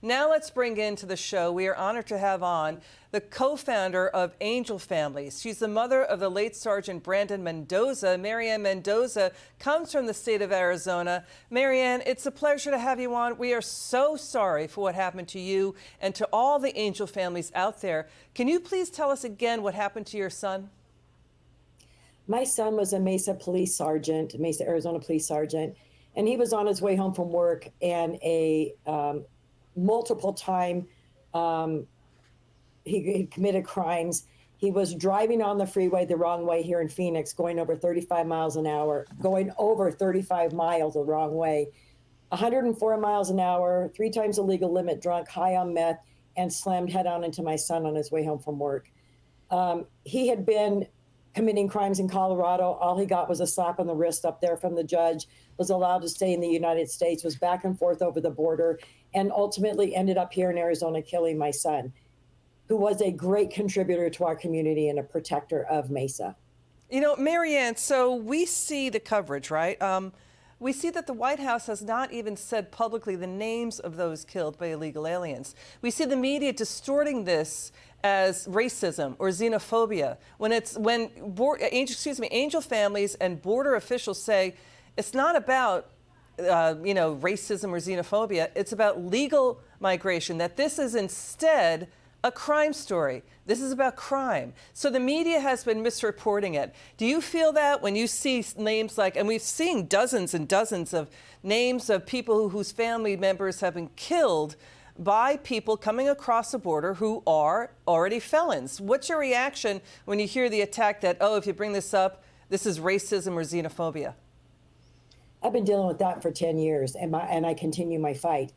Now let's bring into the show, we are honored to have on the co-founder of Angel Families. She's the mother of the late Sergeant Brandon Mendoza. Ann Mendoza comes from the state of Arizona. Ann, it's a pleasure to have you on. We are so sorry for what happened to you and to all the Angel families out there. Can you please tell us again what happened to your son? My son was a Mesa police sergeant, Mesa, Arizona police sergeant, and he was on his way home from work, and a multiple time he committed crimes. He was driving on the freeway the wrong way here in Phoenix, going over 35 miles an hour, going over 35 miles the wrong way, 104 miles an hour, 3 times the legal limit, drunk, high on meth, and slammed head on into my son on his way home from work. He had been committing crimes in Colorado. All he got was a slap on the wrist up there from the judge, was allowed to stay in the United States, was back and forth over the border, and ultimately ended up here in Arizona killing my son, who was a great contributor to our community and a protector of Mesa. You know, Ann, so we see the coverage, right? We see that the White House has not even said publicly the names of those killed by illegal aliens. We see the media distorting this as racism or xenophobia when Angel families and border officials say it's not about racism or xenophobia. It's about legal migration, that this is instead a crime story. This is about crime. So the media has been misreporting it. Do you feel that when you see names like, and we've seen dozens and dozens of names of people whose family members have been killed by people coming across the border who are already felons? What's your reaction when you hear the attack that, oh, if you bring this up, this is racism or xenophobia? I've been dealing with that for 10 years, and I continue my fight.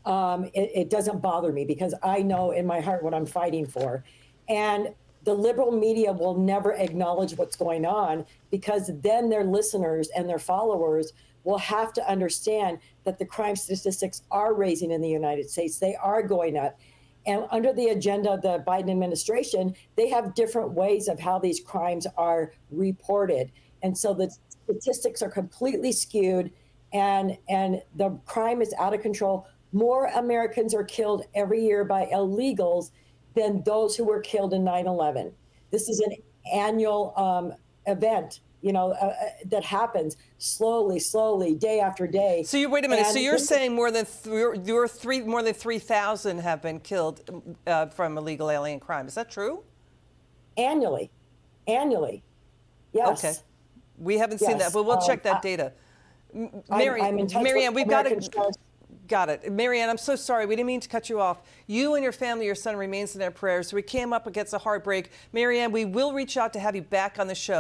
It doesn't bother me because I know in my heart what I'm fighting for. And the liberal media will never acknowledge what's going on, because then their listeners and their followers will have to understand that the crime statistics are raising in the United States. They are going up. And under the agenda of the Biden administration, they have different ways of how these crimes are reported. And so the statistics are completely skewed, and the crime is out of control. More Americans are killed every year by illegals than those who were killed in 9/11. This is an annual event, that happens slowly, day after day. So wait a minute. So you're saying more than 3,000 have been killed from illegal alien crime. Is that true? Annually, yes. Okay, we haven't seen that, but we'll check that data. Ann, we've got to. Got it. Ann, I'm so sorry. We didn't mean to cut you off. You and your family, your son remains in our prayers. We came up against a heartbreak. Ann, we will reach out to have you back on the show.